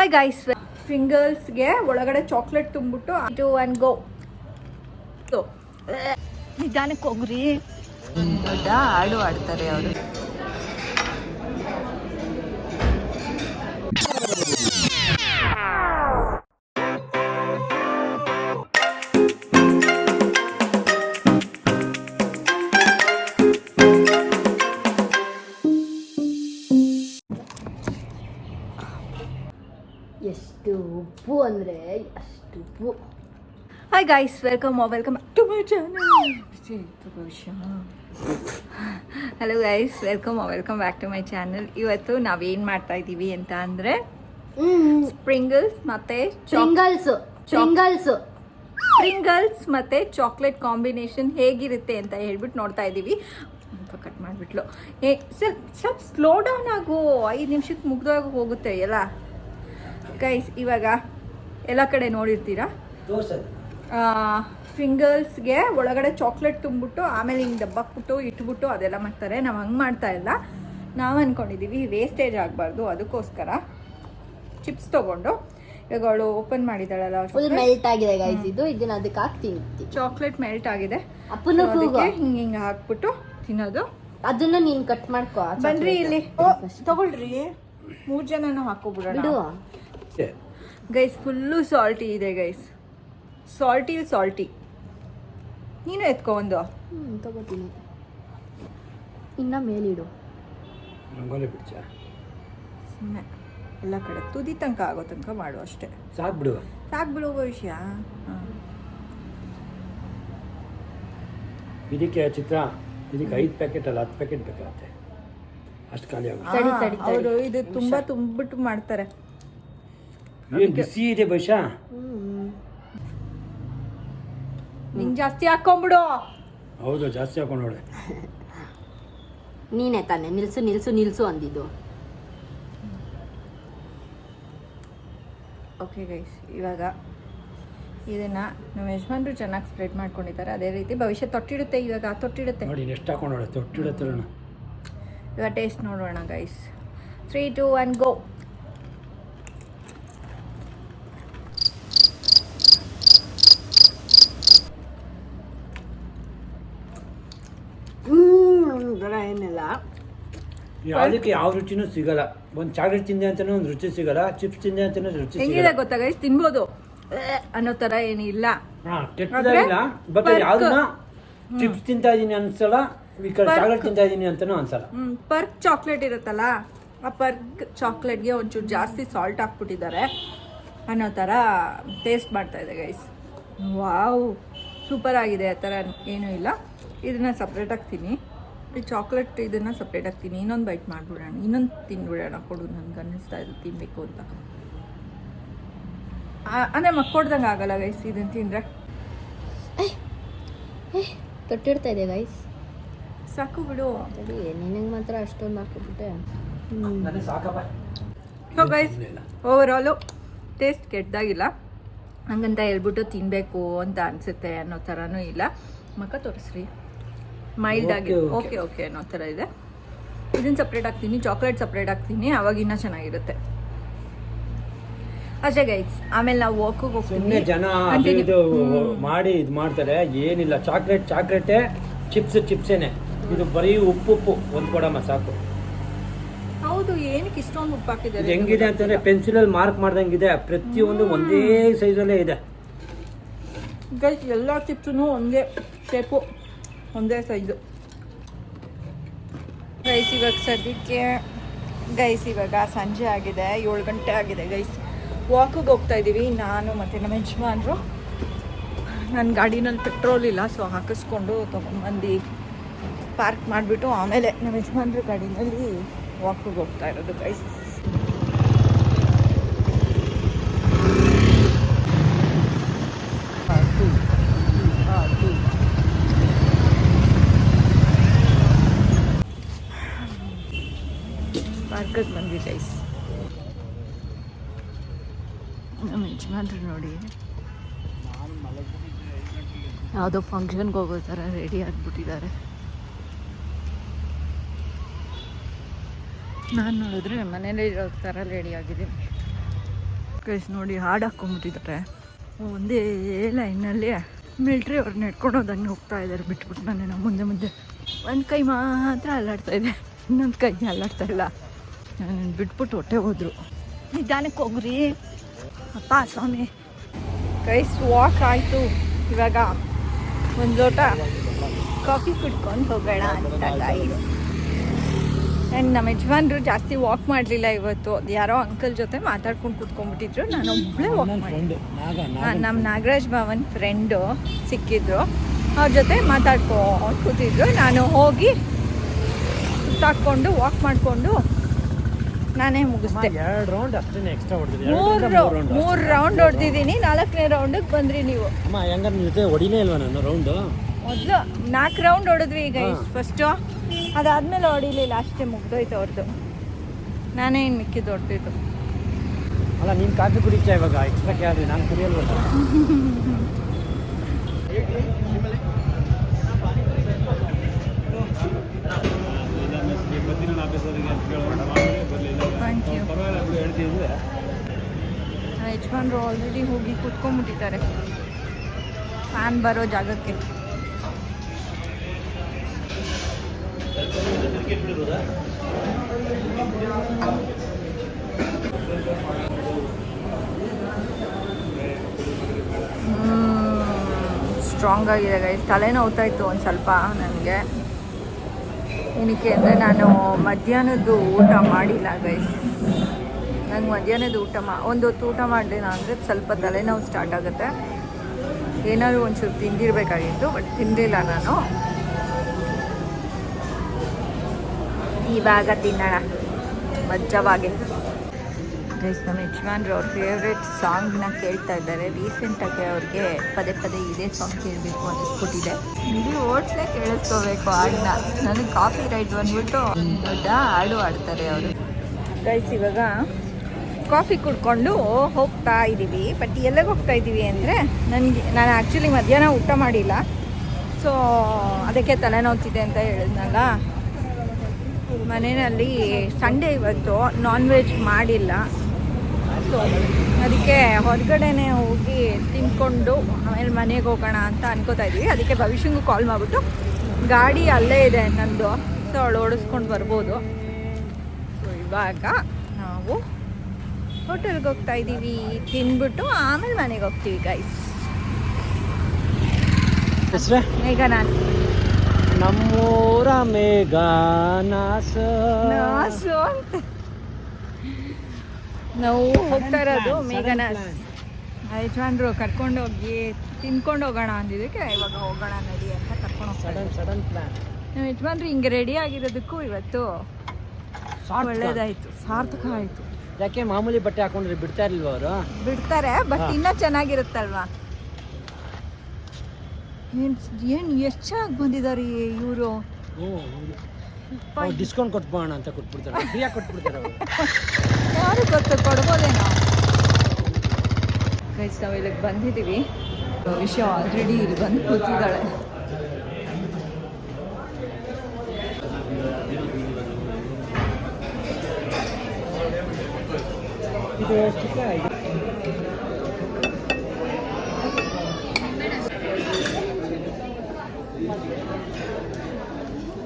Hi guys, ಫಿಂಗರ್ಸ್ಗೆ ಒಳಗಡೆ chocolate ತುಂಬಿಟ್ಟು 2 1 ಗೋ. ನಿಧಾನಕ್ಕೆ ಹೋಗ್ರಿ. ದೊಡ್ಡ ಹಾಡು ಆಡ್ತಾರೆ ಅವರು. ಎಷ್ಟು ಉಪ್ಪು ಅಂದರೆ ಅಷ್ಟು ಉಪ್ಪು. Hi guys, welcome back to my channel. Hello guys, welcome back to my channel. ಇವತ್ತು ನಾವೇನು ಮಾಡ್ತಾ ಇದ್ದೀವಿ ಅಂತ ಅಂದರೆ ಸ್ಪ್ರಿಂಗಲ್ಸ್ ಮತ್ತು ಮತ್ತು ಚಾಕ್ಲೇಟ್ ಕಾಂಬಿನೇಷನ್ ಹೇಗಿರುತ್ತೆ ಅಂತ ಹೇಳ್ಬಿಟ್ಟು ನೋಡ್ತಾ ಇದ್ದೀವಿ. ಕಟ್ ಮಾಡಿಬಿಟ್ಲು. ಸ್ವಲ್ಪ ಸ್ಲೋ ಡೌನ್ ಆಗು, 5 ನಿಮಿಷಕ್ಕೆ ಮುಗ್ದಾಗ ಹೋಗುತ್ತೆ ಎಲ್ಲ. ಗೈಸ್, ಇವಾಗ ಎಲ್ಲ ಕಡೆ ನೋಡಿರ್ತೀರಾ, ಫಿಂಗರ್ಸ್ಗೆ ಒಳಗಡೆ ಚಾಕ್ಲೇಟ್ ತುಂಬಿಟ್ಟು ಆಮೇಲೆ ಹಿಂಗೆ ದಬ್ಬಾಕ್ಬಿಟ್ಟು ಇಟ್ಬಿಟ್ಟು ಅದೆಲ್ಲ ಮಾಡ್ತಾರೆ. ನಾವು ಹಂಗೆ ಮಾಡ್ತಾ ಇಲ್ಲ. ನಾವು ಅಂದ್ಕೊಂಡಿದ್ದೀವಿ ವೇಸ್ಟೇಜ್ ಆಗಬಾರ್ದು, ಅದಕ್ಕೋಸ್ಕರ ಚಿಪ್ಸ್ ತೊಗೊಂಡು ಇವಾಗ ಅವಳು ಓಪನ್ ಮಾಡಿದಾಳಲ್ಲ, ಮೆಲ್ಟ್ ಆಗಿದೆ ಗೈಸ್. ಇದನ್ನ ಅದಕ್ಕೆ ಹಾಕ್ತೀನಿ. ಚಾಕ್ಲೇಟ್ ಮೆಲ್ಟ್ ಆಗಿದೆ, ಹಿಂಗೆ ಹಾಕ್ಬಿಟ್ಟು ತಿನ್ನೋದು. ಅದನ್ನ ನೀನು ಕಟ್ ಮಾಡ್ಕೋ. ಬನ್ರಿ ಇಲ್ಲಿ ತಗೊಳ್ರಿ, 3 ಜನನೂ ಹಾಕೋಬಿಡೋಣ. ಗೈಸ್, ಫುಲ್ಲು ಸಾಲ್ಟಿ ಇದೆ ಗೈಸ್, ಸಾಲ್ಟಿ. ನೀನು ಎತ್ಕೊ ಒಂದು. ತಗೋತೀನಿ. ಇನ್ನ ಮೇಲಿಡು. ಸುಮ್ಮನೆ ಎಲ್ಲ ಕಡೆ ತುದಿ ತನಕ ಆಗೋ ತನಕ ಮಾಡು ಅಷ್ಟೇ. ಸಾಕು ಬಿಡುವ ವಿಷಯ. ಇದಕ್ಕೆ ಚಿತ್ರ, ಇದಕ್ಕೆ 5 ಪ್ಯಾಕೆಟ್ ಅಲ್ಲ 10 ಪ್ಯಾಕೆಟ್ ಬೇಕಾಗುತ್ತೆ, ಅಷ್ಟು ಖಾಲಿ ಆಗುತ್ತೆ. ಅವರು ಇದು ತುಂಬ ತುಂಬಿಟ್ಟು ಮಾಡ್ತಾರೆ. ಏನು ಬಿಸಿ ಇದೆ ಬೈಶಾ, ನಿಂಗೆ ಜಾಸ್ತಿ ಹಾಕೊಂಡ್ಬಿಡು. ಹೌದು, ಜಾಸ್ತಿ ಹಾಕೊಂಡೋಳೆ. ನೀನೇ ತಾನೆ ನಿಲ್ಸು ಅಂದಿದ್ದು. ಓಕೆ ಗೈಸ್, ಇವಾಗ ಇದನ್ನು ನಮ್ಮ ಯಜಮಾನ್ರು ಚೆನ್ನಾಗಿ ಸ್ಪ್ರೆಡ್ ಮಾಡ್ಕೊಂಡಿದ್ದಾರೆ. ಅದೇ ರೀತಿ ಭವಿಷ್ಯ ತೊಟ್ಟಿಡುತ್ತೆ. ಇವಾಗ ತೊಟ್ಟಿಡುತ್ತೆ ನೋಡಿ, ಎಷ್ಟು ಹಾಕೊಂಡೋಳೆ, ತೊಟ್ಟಿಡುತ್ತೆ. ಇವಾಗ ಟೇಸ್ಟ್ ನೋಡೋಣ ಗೈಸ್. 3 2 1 ಗೋ. ಏನಿಲ್ಲ, ಅದಕ್ಕೆ ಯಾವ ರುಚಿನೂ ಸಿಗಲ್ಲ. ಒಂದು ಚಾಕ್ಲೇಟ್ ತಿಂದೆ ಅಂತಾನೆ ಒಂದು ರುಚಿ ಸಿಗಲ್ಲ, ಚಿಪ್ಸ್ ತಿಂದೆ ಅಂತಾನೆ ರುಚಿ ಸಿಗಲ್ಲ. ಹೆಂಗಿದೆ ಗೊತ್ತಾ ಗೈಸ್, ತಿನ್ಬೋದು ಅನ್ನೋ ಥರ ಏನಿಲ್ಲ. ಬಟ್ ಯಾವ್ದನ್ನ ಚಿಪ್ಸ್ ತಿಂತಾ ಇದೀನಿ ಅನ್ಸಲ್ಲ, ಚಾಕ್ಲೇಟ್ ತಿಂತಾ ಇದೀನಿ ಅಂತಾನೂ ಅನ್ಸಲ್ಲ. ಪರ್ಕ್ ಚಾಕ್ಲೇಟ್ ಇರುತ್ತಲ್ಲ, ಆ ಪರ್ಕ್ ಚಾಕ್ಲೇಟ್ಗೆ ಒಂಚೂರು ಜಾಸ್ತಿ ಸಾಲ್ಟ್ ಹಾಕ್ಬಿಟ್ಟಿದ್ದಾರೆ ಅನ್ನೋ ಥರ ಟೇಸ್ಟ್ ಮಾಡ್ತಾ ಇದೆ ಗೈಸ್. ವಾವ್, ಸೂಪರ್ ಆಗಿದೆ. ಆ ಥರ ಏನೂ ಇಲ್ಲ. ಇದನ್ನು ಸಪ್ರೇಟ್ ಹಾಕ್ತೀನಿ, ಈ ಚಾಕ್ಲೇಟ್ ಇದನ್ನು ಸಪ್ರೇಟ್ ಹಾಕ್ತೀನಿ. ಇನ್ನೊಂದು ಬೈಟ್ ಮಾಡಿಬಿಡೋಣ, ಇನ್ನೊಂದು ತಿನ್ಬಿಡೋಣ. ಕೊಡು, ನನಗೆ ಅನ್ನಿಸ್ತಾ ಇದೆ ತಿನ್ನಬೇಕು ಅಂತ. ಅಂದರೆ ಮಕ್ಕೊಡ್ದಂಗೆ ಆಗಲ್ಲ ಗೈಸ್ ಇದನ್ನು ತಿಂದರೆ. ತೊಟ್ಟಿಡ್ತಾ ಇದೆ ಗೈಸ್. ಸಾಕು ಬಿಡು. ನಿನಗೆ ಮಾತ್ರ ಅಷ್ಟೊಂದು ಹಾಕಿಬಿಟ್ಟೆ. ಸೊ ಗೈಸ್, ಓವರಾಲು ಟೇಸ್ಟ್ ಕೆಟ್ಟದಾಗಿಲ್ಲ. ಹಂಗಂತ ಹೇಳ್ಬಿಟ್ಟು ತಿನ್ನಬೇಕು ಅಂತ ಅನಿಸುತ್ತೆ ಅನ್ನೋ ಥರನೂ ಇಲ್ಲ. ಮಕ್ಕ ತೋರಿಸ್ರಿ, ಮೈಲ್ಡ್ ಆಗಿ ಓಕೆ ಅನ್ನೋ ಥರ ಇದೆ. ಇದನ್ನು ಸಪ್ರೇಟ್ ಹಾಕ್ತೀನಿ, ಚಾಕ್ಲೇಟ್ ಸಪ್ರೇಟ್ ಹಾಕ್ತೀನಿ, ಅವಾಗ ಇನ್ನೂ ಚೆನ್ನಾಗಿರುತ್ತೆ ಅಷ್ಟೇ ಗೈಸ್. ಆಮೇಲೆ ನಾವು ವಾಕಿಗೆ ಹೋಗ್ತೀವಿ. ಜನ ಇದು ಮಾಡಿ ಇದು ಮಾಡ್ತಾರೆ, ಏನಿಲ್ಲ. ಚಾಕ್ಲೇಟೇ, ಚಿಪ್ಸೇನೆ. ಇದು ಬರೀ ಉಪ್ಪು ಒಂದು ಕೊಡಮ್ಮ ಸಾಕು. ಹೌದು, ಏನಕ್ಕೆ ಇಷ್ಟೊಂದು ಉಪ್ಪು ಹಾಕಿದ್ದಾರೆ? ಹೆಂಗಿದೆ ಅಂತಂದ್ರೆ ಪೆನ್ಸಿಲಲ್ಲಿ ಮಾರ್ಕ್ ಮಾಡ್ದಂಗಿದೆ. ಪ್ರತಿಯೊಂದು ಒಂದೇ ಸೈಜಲ್ಲೇ ಇದೆ ಗೈಸ್. ಎಲ್ಲ ಚಿಪ್ಸೂ ಒಂದೇ ಶೇಪು, ಒಂದೇ ಸೈಜು ಗೈಸ್. ಇವಾಗ ಸದ್ಯಕ್ಕೆ ಗೈಸ್, ಇವಾಗ ಸಂಜೆ ಆಗಿದೆ, 7 ಗಂಟೆ ಆಗಿದೆ ಗೈಸ್. ವಾಕಿಗೆ ಹೋಗ್ತಾ ಇದ್ದೀವಿ ನಾನು ಮತ್ತು ನಮ್ಮ ಯಜಮಾನ್ರು. ನನ್ನ ಗಾಡಿನಲ್ಲಿ ಪೆಟ್ರೋಲ್ ಇಲ್ಲ, ಸೊ ಹಾಕಿಸ್ಕೊಂಡು ತೊಗೊಂಡ್ಬಂದು ಪಾರ್ಕ್ ಮಾಡಿಬಿಟ್ಟು ಆಮೇಲೆ ನಮ್ಮ ಯಜಮಾನ್ರ ಗಾಡಿನಲ್ಲಿ ವಾಕಿಗೆ ಹೋಗ್ತಾ ಇರೋದು ಗೈಸ್. ಪಾರ್ಕಿಗೆ ಬಂದ್ವಿ ಗೈಸ್. ನಮ್ಮ ಯಜಮಾನ್ರು ನೋಡಿ, ಯಾವುದೋ ಫಂಕ್ಷನ್ಗೆ ಹೋಗೋ ಥರ ರೆಡಿ ಆಗಿಬಿಟ್ಟಿದ್ದಾರೆ. ನಾನು ನೋಡಿದ್ರೆ ಮನೇಲಿ ಇರೋ ಥರ ರೆಡಿ ಆಗಿದ್ದೀನಿ. ಗೈಸ್ ನೋಡಿ ಹಾಡು ಹಾಕ್ಕೊಂಬಿಟ್ಟಿದ್ದಾರೆ. ಒಂದೇ ಲೈನಲ್ಲಿ ಮಿಲ್ಟ್ರಿ ಅವ್ರು ನೆಡ್ಕೊಂಡು ಹೋದಂಗೆ ಹೋಗ್ತಾ ಇದ್ದಾರೆ ಬಿಟ್ಬಿಟ್ಟು ನಾನು ಮುಂದೆ ಮುಂದೆ. ಒಂದು ಕೈ ಮಾತ್ರ ಅಲ್ಲಾಡ್ತಾ ಇದೆ, ಇನ್ನೊಂದು ಕೈ ಅಲ್ಲಾಡ್ತಾ ಇಲ್ಲ. ನಾನು ಬಿಟ್ಬಿಟ್ಟು ಹೊಟ್ಟೆ ಹೋದ್ರು. ನಿಧಾನಕ್ಕೆ ಹೋಗ್ರಿ ಅಪ್ಪ ಸ್ವಾಮಿ. ಗೈಸ್ ವಾಕ್ ಆಯಿತು. ಇವಾಗ ಒಂದು ಲೋಟ ಕಾಫಿ ಕುಡ್ಕೊಂಡು ಹೋಗೋಣ ಅಂತ ಗೈಸ್. ಆ್ಯಂಡ್ ನಮ್ಮ ಯಜಮಾನ್ರು ಜಾಸ್ತಿ ವಾಕ್ ಮಾಡಲಿಲ್ಲ ಇವತ್ತು. ಯಾರೋ ಅಂಕಲ್ ಜೊತೆ ಮಾತಾಡ್ಕೊಂಡು ಕೂತ್ಕೊಂಡ್ಬಿಟ್ಟಿದ್ರು. ನಾನು ಒಬ್ಬಳೇ ವಾಕ್ ಮಾಡಿ ನಮ್ಮ ನಾಗರಾಜ್ ಭವನ್ ಫ್ರೆಂಡು ಸಿಕ್ಕಿದ್ರು, ಅವ್ರ ಜೊತೆ ಮಾತಾಡ್ಕೊಂಡು ಕೂತಿದ್ರು. ನಾನು ಹೋಗಿ ಸುತ್ತಾಕ್ಕೊಂಡು ವಾಕ್ ಮಾಡಿಕೊಂಡು ನಾನೇ ಮುಗಿಸ್ದೆ. 2 ರೌಂಡ್ ಅಷ್ಟೇ ಎಕ್ಸ್ಟ್ರಾ ಹೊಡೆದಿದೆ. 3 ರೌಂಡ್ ಹೊಡೆದಿದ್ದೀನಿ. 4ನೇ ರೌಂಡಿಗೆ ಬಂದ್ರಿ ನೀವು. ಅಮ್ಮ ಹೆಂಗಾರ ನಿಮ್ಮ ಜೊತೆ ಹೊಡಿನೇ ಇಲ್ವಾ ನಾನು ರೌಂಡು? ಮೊದಲು 4 ರೌಂಡ್ ಹೊಡೆದ್ವಿ ಈಗ ಫಸ್ಟು. ಅದಾದಮೇಲೆ ಹೊಡಿಲಿಲ್ಲ, ಅಷ್ಟೇ ಮುಗ್ದೋಯ್ತು ಅವ್ರದ್ದು. ನಾನೇ ಇನ್ನು ಮಿಕ್ಕಿದ್ದು ಹೊಡ್ತಿದ್ದು. ಅಲ್ಲ ನೀನು ಕಾಫಿ ಕುಡಿತಾ ಇವಾಗ ಎಕ್ಸ್ಟ್ರಾ ಕ್ಯಾರಿ, ನಾನು ಕುಡಿಯಲ್ವಲ್ಲ. Thank you. ಯಜಮಾನ್ರು ಆಲ್ರೆಡಿ ಹೋಗಿ ಕೂತ್ಕೊಂಡ್ಬಿಟ್ಟಿದ್ದಾರೆ ಫ್ಯಾನ್ ಬರೋ ಜಾಗಕ್ಕೆ. ಸ್ಟ್ರಾಂಗ್ ಆಗಿದೆ ಗೈಸ್. ತಲೆನೋವ್ತಾ ಇತ್ತು ಒಂದು ಸ್ವಲ್ಪ ನನಗೆ. ಏನಕ್ಕೆ ಅಂದರೆ ನಾನು ಮಧ್ಯಾಹ್ನದ್ದು ಊಟ ಮಾಡಿಲ್ಲ ಗೈಸ್. ನಂಗೆ ಮಧ್ಯಾಹ್ನದ ಒಂದು ಹೊತ್ತು ಊಟ ಮಾಡಲಿಲ್ಲ ಅಂದರೆ ಸ್ವಲ್ಪ ತಲೆನೋವು ಸ್ಟಾರ್ಟ್ ಆಗುತ್ತೆ. ಏನಾದರೂ ಒಂಚೂರು ತಿಂದಿರಬೇಕಾಗಿತ್ತು, ಬಟ್ ತಿನ್ನಲಿಲ್ಲ ನಾನು. ಇವಾಗ ತಿನ್ನೋಣ ಮಜ್ಜವಾಗಿ. ಗೈಸ್ ನಮ್ಮ ಯಜಮಾನ್ರು ಅವ್ರ ಫೇವ್ರೆಟ್ ಸಾಂಗ್ನ ಕೇಳ್ತಾ ಇದ್ದಾರೆ. ರೀಸೆಂಟಾಗಿ ಅವ್ರಿಗೆ ಪದೇ ಪದೇ ಇದೇ ಸಾಂಗ್ ಕೇಳಬೇಕು ಅನ್ನಿಸ್ಬಿಟ್ಟಿದೆ. ಇಲ್ಲಿ ಓಟ್ಸ್ನೇ ಕೇಳಿಸ್ಕೋಬೇಕು ಹಾಡನ್ನ. ನನಗೆ ಕಾಪಿ ರೈಟ್ ಬಂದ್ಬಿಟ್ಟು ದೊಡ್ಡ ಹಾಡು ಆಡ್ತಾರೆ ಅವರು. ಗೈಸ್ ಇವಾಗ ಕಾಫಿ ಕುಡ್ಕೊಂಡು ಹೋಗ್ತಾ ಇದ್ದೀವಿ. ಬಟ್ ಎಲ್ಲಿಗೆ ಹೋಗ್ತಾ ಇದ್ದೀವಿ ಅಂದರೆ ನಾನು ಆ್ಯಕ್ಚುಲಿ ಮಧ್ಯಾಹ್ನ ಊಟ ಮಾಡಿಲ್ಲ, ಸೊ ಅದಕ್ಕೆ ತಲೆನೋವ್ತಿದೆ ಅಂತ ಹೇಳಿದ್ನಲ್ಲ. ಮನೆಯಲ್ಲಿ ಸಂಡೇ ಇವತ್ತು ನಾನ್ ವೆಜ್ ಮಾಡಿಲ್ಲ, ಸೊ ಅದಕ್ಕೆ ಹೊರಗಡೆನೇ ಹೋಗಿ ತಿನ್ಕೊಂಡು ಆಮೇಲೆ ಮನೆಗೆ ಹೋಗೋಣ ಅಂತ ಅನ್ಕೋತಾ ಇದ್ವಿ. ಅದಕ್ಕೆ ಭವಿಷ್ಯಂಗೂ ಕಾಲ್ ಮಾಡಿಬಿಟ್ಟು ಗಾಡಿ ಅಲ್ಲೇ ಇದೆ ನಂದು, ಸೊ ಅವಳು ಓಡಿಸ್ಕೊಂಡು ಬರ್ಬೋದು. ಸೊ ಇವಾಗ ನಾವು ಹೋಟೆಲ್ಗೆ ಹೋಗ್ತಾ ಇದ್ದೀವಿ. ತಿನ್ಬಿಟ್ಟು ಆಮೇಲೆ ಮನೆಗೆ ಹೋಗ್ತೀವಿ ಗೈಸ್. ಈಗ ನಾನು ನಮ್ಮೂರ ಮೇಘ ನಾಸು ಅಂತ ನಾವು ಹೋಗ್ತಾ ಇರೋದು ಮೇಘನಾಸ್. ಯಜಮಾನ್ರು ಕರ್ಕೊಂಡೋಗಿ ತಿನ್ಕೊಂಡು ಹೋಗೋಣ ಅಂದಿದ್ದಕ್ಕೆ ಇವಾಗ ಹೋಗೋಣ ನಡಿ ಅಂತ ಕರ್ಕೊಂಡು ಹೋಗ್ತಾರೆ. Sudden plan. ನಮ್ಮ ಯಜಮಾನ್ರು ಹಿಂಗೆ ರೆಡಿ ಆಗಿರೋದಕ್ಕೂ ಇವತ್ತು ಒಳ್ಳೇದಾಯಿತು, ಸಾರ್ಥಕ ಆಯಿತು. ಯಾಕೆ ಮಾಮೂಲಿ ಬಟ್ಟೆ ಹಾಕೊಂಡ್ರೆ ಬಿಡ್ತಾ ಇರ್ಲಿಲ್ವ ಅವರು? ಬಿಡ್ತಾರೆ, ಬಟ್ ಇನ್ನೂ ಚೆನ್ನಾಗಿರುತ್ತಲ್ವಾ. ಏನು ಎಷ್ಟು ಚೆನ್ನಾಗಿ ಬಂದಿದ್ದಾರೆ ಇವರು. ಡಿಸ್ಕೌಂಟ್ ಕೊಟ್ಬೋಣ ಅಂತ ಕೊಟ್ಬಿಡ್ತಾರೆ, ಫ್ರೀಯಾಗಿ ಕೊಟ್ಬಿಡ್ತಾರೆ ಅವರು. ಯಾರು ಗೊತ್ತು, ಕೊಡ್ಬೋದೇನೋ. ಗೈಸ್ ನಾವು ಇಲ್ಲಿಗೆ ಬಂದಿದ್ದೀವಿ. ವಿಷಯ ಆಲ್ರೆಡಿ ಇಲ್ಲಿ ಬಂದು ಕೂತಿದ್ದಾಳೆ. ಇದು ಚಿಕ್ಕ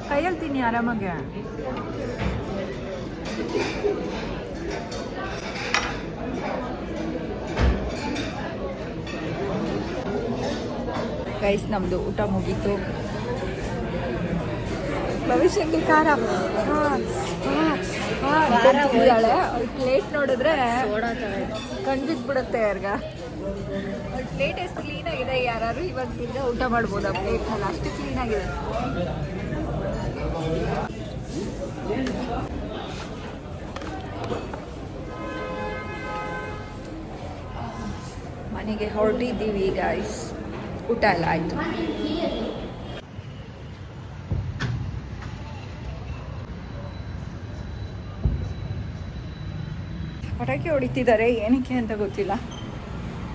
ಕೈಯಲ್ಲಿ ತಿನ್ನಿ ಆರಾಮಾಗೆ. ಗೈಸ್ ನಮ್ಮದು ಊಟ ಮುಗೀತು. ಭವಿಷ್ಯಕ್ಕೆ ಖಾರ ಪ್ಲೇಟ್ ನೋಡಿದ್ರೆ ಕಣ್ಬಿಟ್ಬಿಡುತ್ತೆ ಯಾರ್ಗ. ಪ್ಲೇಟ್ ಎಷ್ಟು ಕ್ಲೀನಾಗಿದೆ, ಯಾರು ಇವಾಗ ತಿಂದ ಊಟ ಮಾಡ್ಬೋದು ಆ ಪ್ಲೇಟ್ನಲ್ಲಿ, ಅಷ್ಟು ಕ್ಲೀನಾಗಿದೆ. ಮನೆಗೆ ಹೊರಟಿದ್ದೀವಿ ಗೈಸ್. ಊಟ ಎಲ್ಲ ಆಯಿತು. ಪಟಾಕಿ ಹೊಡಿತಿದ್ದಾರೆ, ಏನಕ್ಕೆ ಅಂತ ಗೊತ್ತಿಲ್ಲ.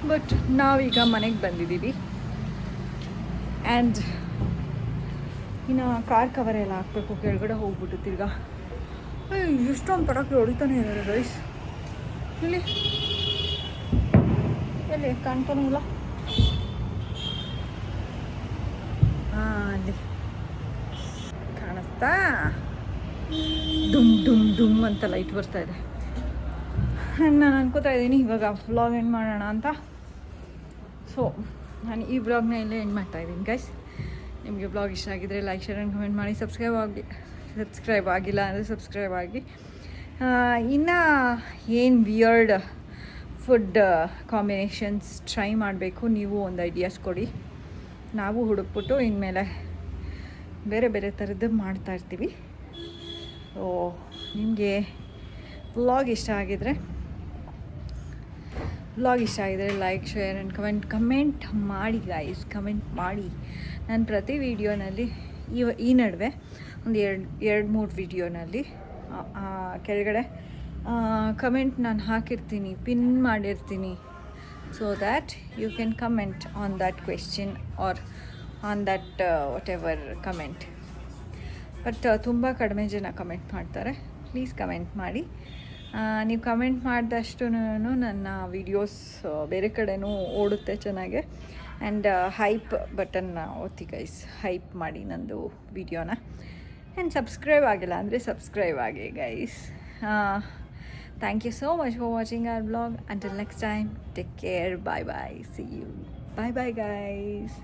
ಬಟ್ ನಾವೀಗ ಮನೆಗೆ ಬಂದಿದ್ದೀವಿ. ಆ್ಯಂಡ್ ಇನ್ನು ಕಾರ್ ಕವರ್ ಎಲ್ಲ ಹಾಕಬೇಕು. ಕೆಳಗಡೆ ಹೋಗ್ಬಿಟ್ಟು ತಿರ್ಗಾ ಎಷ್ಟೊಂದು ಪಟಾಕಿ ಹೊಡಿತಾನೆ ಇದ್ದಾರೆ ಗೈಸ್. ಇಲ್ಲಿ ಅಲ್ಲಿ ಕಾಣ್ಕೊಳಂಗಿಲ್ಲ. ಅಲ್ಲಿ ಕಾಣಿಸ್ತಾ ಡುಮ್ ಡುಮ್ ಡುಮ್ ಅಂತ ಲೈಟ್ ಬರ್ತಾ ಇದೆ. ನಾನು ಅನ್ಕೋತಾ ಇದ್ದೀನಿ ಇವಾಗ ವ್ಲಾಗ್ ಎಂಡ್ ಮಾಡೋಣ ಅಂತ. ಸೊ ನಾನು ಈ ವ್ಲಾಗ್ನ ಇಲ್ಲೇ ಎಂಡ್ ಮಾಡ್ತಾಯಿದ್ದೀನಿ ಗೈಸ್. ನಿಮಗೆ ವ್ಲಾಗ್ ಇಷ್ಟ ಆಗಿದರೆ ಲೈಕ್ ಶೇರ್ ಆ್ಯಂಡ್ ಕಮೆಂಟ್ ಮಾಡಿ. ಸಬ್ಸ್ಕ್ರೈಬ್ ಆಗಿಲ್ಲ ಅಂದರೆ ಸಬ್ಸ್ಕ್ರೈಬ್ ಆಗಿ. ಇನ್ನು ಏನು ವಿಯರ್ಡ್ ಫುಡ್ ಕಾಂಬಿನೇಷನ್ಸ್ ಟ್ರೈ ಮಾಡಬೇಕು, ನೀವು ಒಂದು ಐಡಿಯಾಸ್ ಕೊಡಿ. ನಾವು ಹುಡುಕ್ಬಿಟ್ಟು ಇನ್ಮೇಲೆ ಬೇರೆ ಬೇರೆ ಥರದ್ದು ಮಾಡ್ತಾಯಿರ್ತೀವಿ. ಸೊ ನಿಮಗೆ ವ್ಲಾಗ್ ಇಷ್ಟ ಆಗಿದರೆ ಲೈಕ್ ಶೇರ್ ಆ್ಯಂಡ್ ಕಮೆಂಟ್ ಮಾಡಿ ಗೈಸ್. ಕಮೆಂಟ್ ಮಾಡಿ. ನಾನು ಪ್ರತಿ ವೀಡಿಯೋನಲ್ಲಿ ಈ ನಡುವೆ ಒಂದು ಎರಡು ಮೂರು ವೀಡಿಯೋನಲ್ಲಿ ಕೆಳಗಡೆ ಕಮೆಂಟ್ ನಾನು ಹಾಕಿರ್ತೀನಿ, ಪಿನ್ ಮಾಡಿರ್ತೀನಿ. So that you can comment on that question or on that whatever comment. But ತುಂಬ ಕಡಿಮೆ ಜನ ಕಮೆಂಟ್ ಮಾಡ್ತಾರೆ. ಪ್ಲೀಸ್ ಕಮೆಂಟ್ ಮಾಡಿ. ನೀವು ಕಮೆಂಟ್ ಮಾಡಿದಷ್ಟು ನನ್ನ ವೀಡಿಯೋಸ್ ಬೇರೆ ಕಡೆನೂ ಓಡುತ್ತೆ ಚೆನ್ನಾಗೆ. ಆ್ಯಂಡ್ ಹೈಪ್ ಬಟನ್ನ ಒತ್ತಿ ಗೈಸ್, ಹೈಪ್ ಮಾಡಿ ನಂದು ವೀಡಿಯೋನ. ಆ್ಯಂಡ್ ಸಬ್ಸ್ಕ್ರೈಬ್ ಆಗಿಲ್ಲ ಅಂದರೆ ಸಬ್ಸ್ಕ್ರೈಬ್ ಆಗಿ guys. Thank you so much for watching our vlog. Until next time, take care, bye bye, see you, bye bye guys.